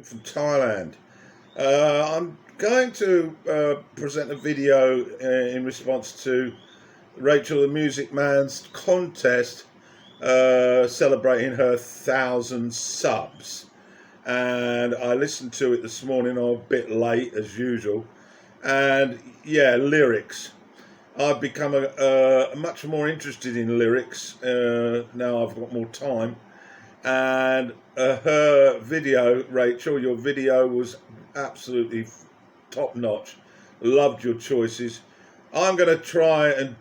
From Thailand. I'm going to present a video in response to Rachel the Music Man's contest celebrating her 1,000 subs. And I listened to it this morning. I'm a bit late as usual. And yeah, lyrics. I've become much more interested in lyrics now I've got more time. And her video, Rachel, your video was absolutely top notch. Loved your choices. I'm going to try and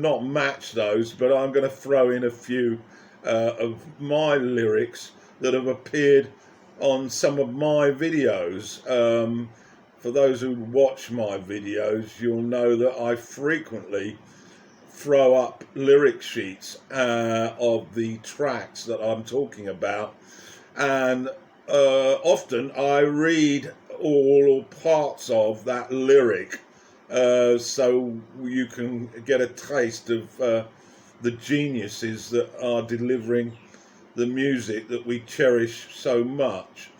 not match those, but I'm going to throw in a few of my lyrics that have appeared on some of my videos. For those who watch my videos, you'll know that I frequently throw up lyric sheets of the tracks that I'm talking about, and often I read all or parts of that lyric so you can get a taste of the geniuses that are delivering the music that we cherish so much.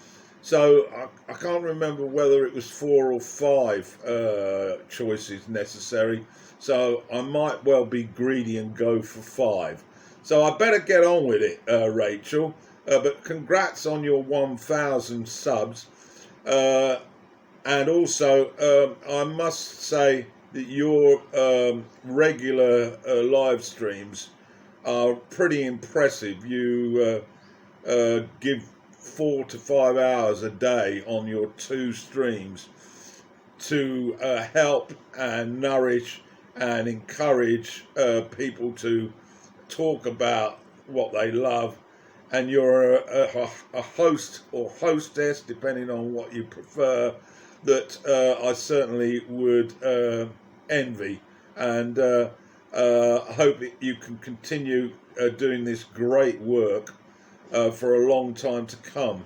So I can't remember whether it was 4 or 5 choices necessary. So I might well be greedy and go for 5. So I better get on with it, Rachel. But congrats on your 1,000 subs. And also, I must say that your regular live streams are pretty impressive. You give 4 to 5 hours a day on your 2 streams to help and nourish and encourage people to talk about what they love. And you're a host or hostess, depending on what you prefer, that I certainly would envy. And I hope that you can continue doing this great work for a long time to come.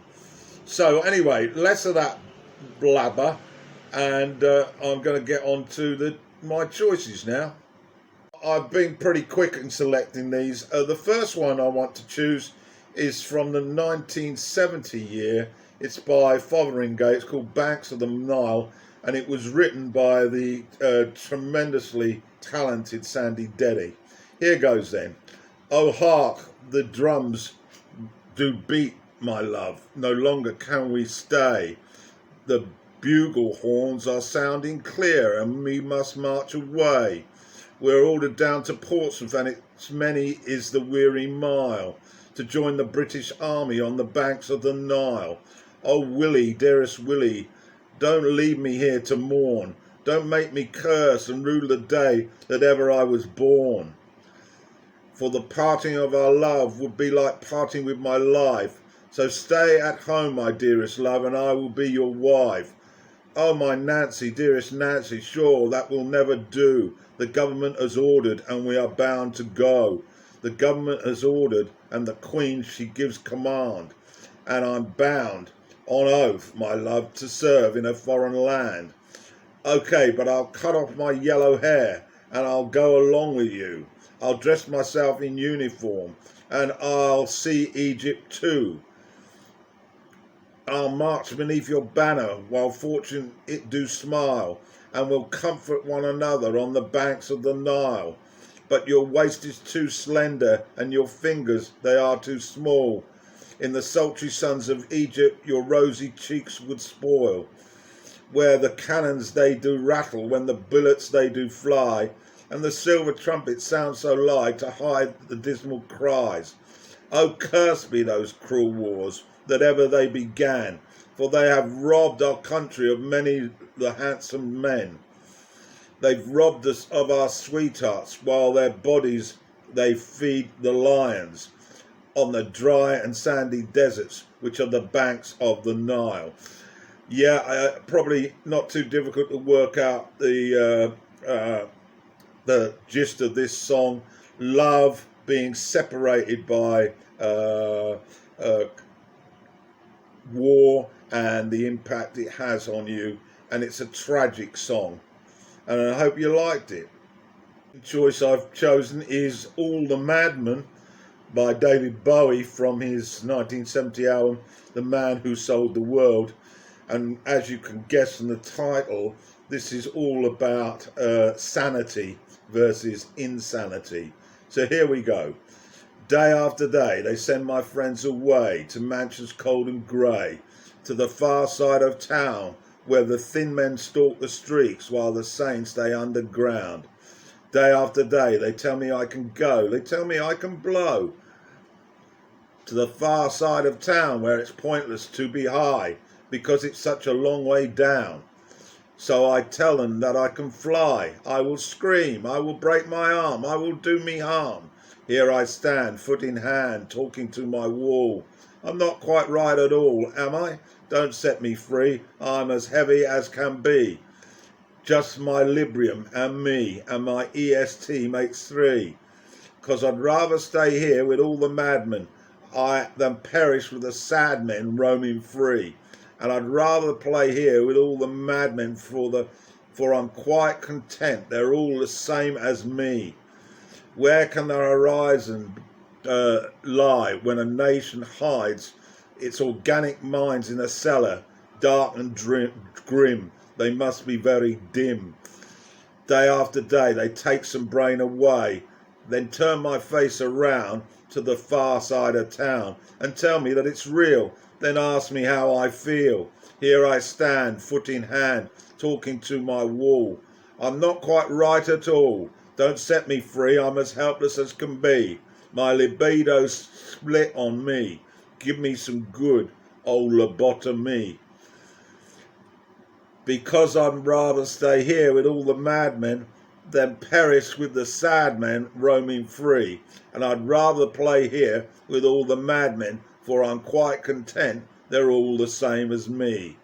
So anyway, less of that blabber, and I'm going to get on to my choices now. I've been pretty quick in selecting these. The first one I want to choose is from the 1970 year. It's by Fotheringay. It's called Banks of the Nile, and it was written by the tremendously talented Sandy Deddy. Here goes then. Oh hark, the drums do beat, my love. No longer can we stay. The bugle horns are sounding clear, and we must march away. We're ordered down to Portsmouth, and it's many is the weary mile, to join the British Army on the banks of the Nile. Oh Willie, dearest Willie, don't leave me here to mourn. Don't make me curse and rue the day that ever I was born. For the parting of our love would be like parting with my life. So stay at home, my dearest love, and I will be your wife. Oh, my Nancy, dearest Nancy, sure that will never do. The government has ordered, and we are bound to go. The government has ordered, and the Queen, she gives command. And I'm bound, on oath, my love, to serve in a foreign land. Okay, but I'll cut off my yellow hair, and I'll go along with you. I'll dress myself in uniform, and I'll see Egypt too. I'll march beneath your banner while fortune it do smile, and we'll comfort one another on the banks of the Nile. But your waist is too slender, and your fingers, they are too small. In the sultry suns of Egypt your rosy cheeks would spoil, where the cannons they do rattle when the bullets they do fly, and the silver trumpets sound so loud to hide the dismal cries. Oh, cursed be those cruel wars that ever they began, for they have robbed our country of many the handsome men. They've robbed us of our sweethearts, while their bodies they feed the lions on the dry and sandy deserts which are the banks of the Nile. Yeah, probably not too difficult to work out the gist of this song. Love being separated by war and the impact it has on you, and it's a tragic song, and I hope you liked it. The choice I've chosen is All the Madmen by David Bowie from his 1970 album, The Man Who Sold the World. And as you can guess from the title, this is all about sanity versus insanity. So here we go. Day after day, they send my friends away to mansions cold and grey, to the far side of town, where the thin men stalk the streets while the saints stay underground. Day after day, they tell me I can go, they tell me I can blow, to the far side of town where it's pointless to be high, because it's such a long way down. So I tell them that I can fly, I will scream, I will break my arm, I will do me harm. Here I stand, foot in hand, talking to my wall. I'm not quite right at all, am I? Don't set me free, I'm as heavy as can be. Just my Librium and me, and my EST makes three. 'Cause I'd rather stay here with all the madmen than perish with the sad men roaming free. And I'd rather play here with all the madmen, for I'm quite content, they're all the same as me. Where can the horizon lie when a nation hides its organic minds in a cellar, dark and grim? They must be very dim. Day after day they take some brain away, then turn my face around to the far side of town and tell me that it's real, then ask me how I feel. Here I stand, foot in hand, talking to my wall. I'm not quite right at all. Don't set me free, I'm as helpless as can be. My libido's split on me. Give me some good old lobotomy. Because I'd rather stay here with all the madmen than perish with the sad men roaming free. And I'd rather play here with all the madmen, for I'm quite content, they're all the same as me.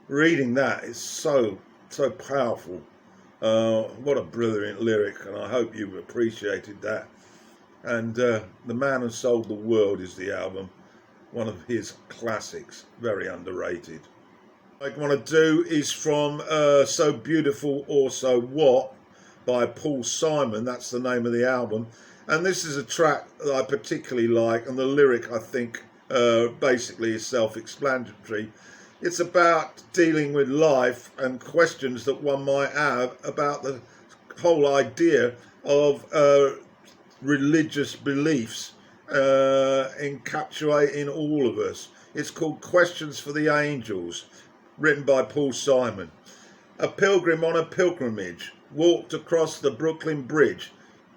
Reading that is so powerful. What a brilliant lyric, and I hope you've appreciated that. And The Man Who Sold the World is the album, one of his classics, very underrated. What I want to do is from So Beautiful or So What by Paul Simon, that's the name of the album. And this is a track that I particularly like, and the lyric I think basically is self-explanatory. It's about dealing with life and questions that one might have about the whole idea of religious beliefs encapsulating all of us. It's called Questions for the Angels, written by Paul Simon. A pilgrim on a pilgrimage walked across the Brooklyn Bridge,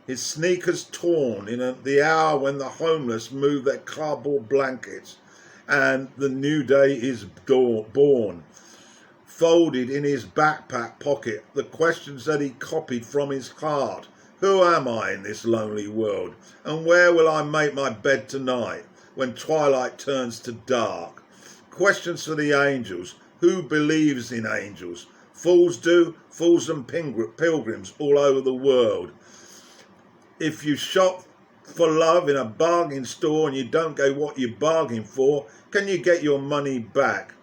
his sneakers torn in the hour when the homeless move their cardboard blankets and the new day is born. Folded in his backpack pocket, the questions that he copied from his heart. Who am I in this lonely world? And where will I make my bed tonight when twilight turns to dark? Questions for the angels. Who believes in angels? Fools do, fools and pilgrims all over the world. If you shop for love in a bargain store and you don't get what you bargained for, can you get your money back?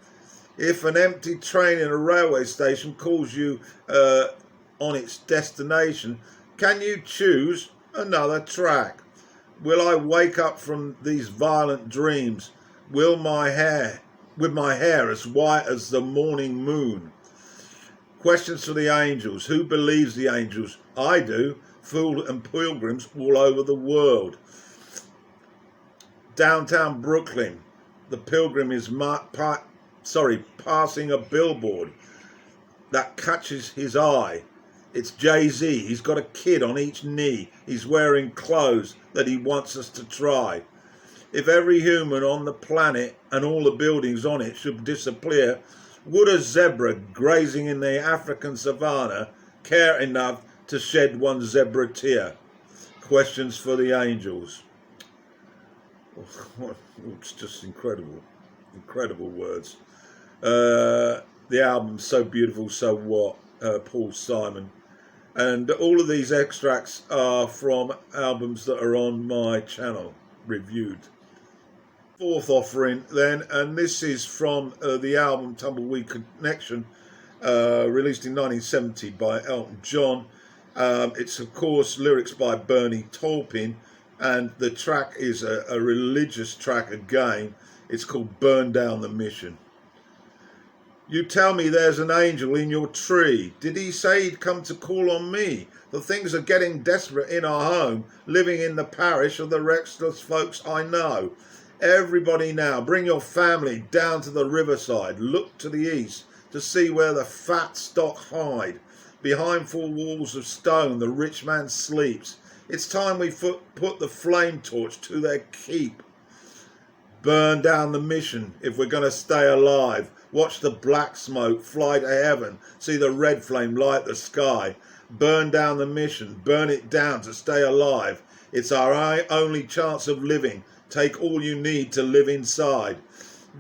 If an empty train in a railway station calls you on its destination, can you choose another track? Will I wake up from these violent dreams? With my hair as white as the morning moon? Questions for the angels. Who believes the angels? I do. Fools and pilgrims all over the world. Downtown Brooklyn, the pilgrim is passing a billboard that catches his eye. It's Jay-Z. He's got a kid on each knee. He's wearing clothes that he wants us to try. If every human on the planet and all the buildings on it should disappear, would a zebra grazing in the African savannah care enough to shed one zebra tear? Questions for the angels. It's just incredible words. The album So Beautiful, So What, Paul Simon. And all of these extracts are from albums that are on my channel, reviewed. Fourth offering then, and this is from the album Tumbleweed Connection, released in 1970 by Elton John. It's of course lyrics by Bernie Taupin, and the track is a religious track again. It's called Burn Down the Mission. You tell me there's an angel in your tree. Did he say he'd come to call on me? The things are getting desperate in our home, living in the parish of the restless folks I know. Everybody now, bring your family down to the riverside. Look to the east to see where the fat stock hide. Behind four walls of stone the rich man sleeps. It's time we put the flame torch to their keep. Burn down the mission if we're going to stay alive. Watch the black smoke fly to heaven. See the red flame light the sky. Burn down the mission. Burn it down to stay alive. It's our only chance of living. Take all you need to live inside.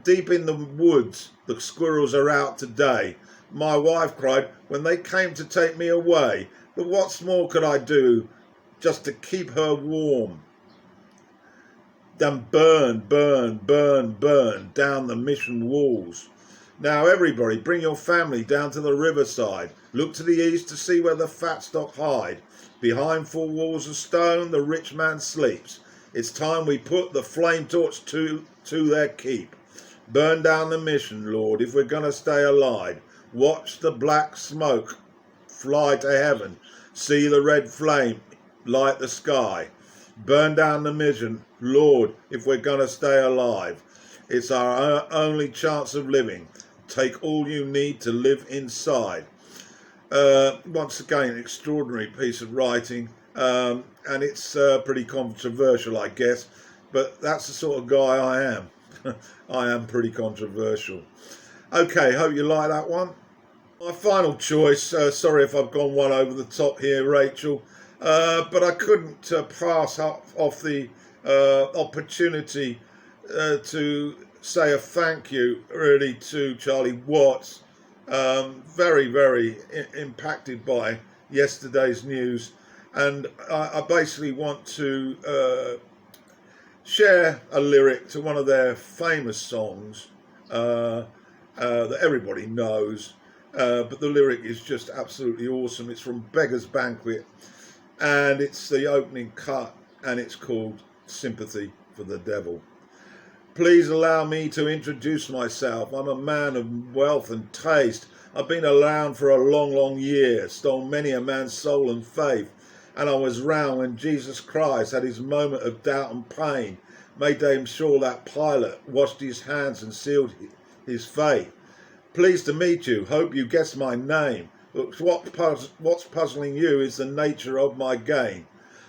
Deep in the woods, the squirrels are out today. My wife cried when they came to take me away. But what more could I do just to keep her warm? Then burn, burn, burn, burn down the mission walls. Now everybody, bring your family down to the riverside. Look to the east to see where the fat stock hide. Behind four walls of stone the rich man sleeps. It's time we put the flame torch to their keep. Burn down the mission, Lord, if we're going to stay alive. Watch the black smoke fly to heaven. See the red flame light the sky. Burn down the mission, Lord, if we're going to stay alive. It's our only chance of living. Take all you need to live inside. Once again, an extraordinary piece of writing, and it's pretty controversial, I guess, but that's the sort of guy I am. I am pretty controversial. Okay, hope you like that one. My final choice, sorry if I've gone one over the top here, Rachel, but I couldn't pass off the opportunity to say a thank you really to Charlie Watts. Very, very impacted by yesterday's news, and I basically want to share a lyric to one of their famous songs that everybody knows, but the lyric is just absolutely awesome. It's from Beggar's Banquet, and it's the opening cut, and it's called Sympathy for the Devil. Please allow me to introduce myself. I'm a man of wealth and taste. I've been around for a long, long year, stole many a man's soul and faith, and I was round when Jesus Christ had his moment of doubt and pain, made him sure that Pilate washed his hands and sealed his fate. Pleased to meet you, hope you guess my name. What's puzzling you is the nature of my game.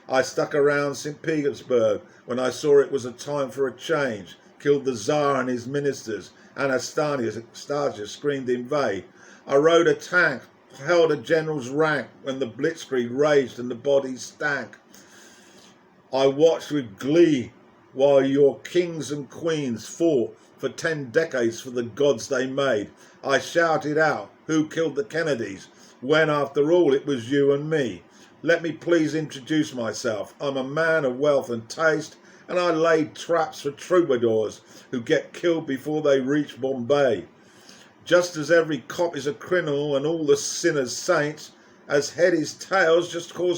I stuck around St. Petersburg when I saw it was a time for a change. Killed the Tsar and his ministers. Anastasia screamed invade. I rode a tank, held a general's rank when the blitzkrieg raged and the bodies stank. I watched with glee while your kings and queens fought for 10 decades for the gods they made. I shouted out, who killed the Kennedys, when after all it was you and me. Let me please introduce myself. I'm a man of wealth and taste, and I laid traps for troubadours who get killed before they reach Bombay. Just as every cop is a criminal and all the sinners saints, as head is tails, just call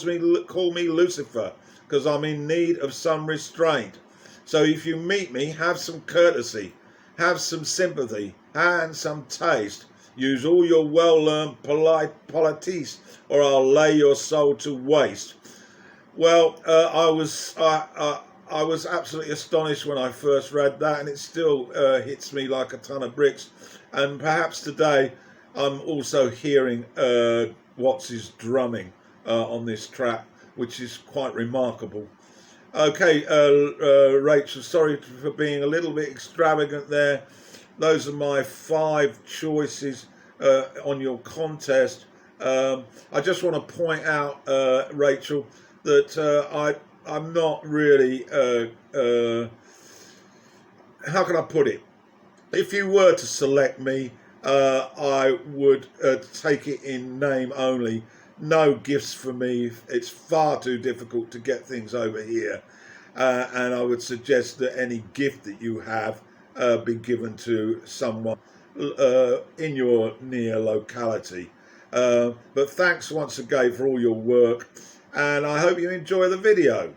me Lucifer, because I'm in need of some restraint. So if you meet me, have some courtesy, have some sympathy, and some taste. Use all your well-learned politis, or I'll lay your soul to waste. Well, I was absolutely astonished when I first read that, and it still hits me like a ton of bricks. And perhaps today I'm also hearing Watts' drumming on this track, which is quite remarkable. Okay, Rachel, sorry for being a little bit extravagant there. Those are my 5 choices on your contest. I just want to point out, Rachel, that I'm not really, how can I put it? If you were to select me, I would take it in name only. No gifts for me. It's far too difficult to get things over here. And I would suggest that any gift that you have be given to someone in your near locality. But thanks once again for all your work, and I hope you enjoy the video.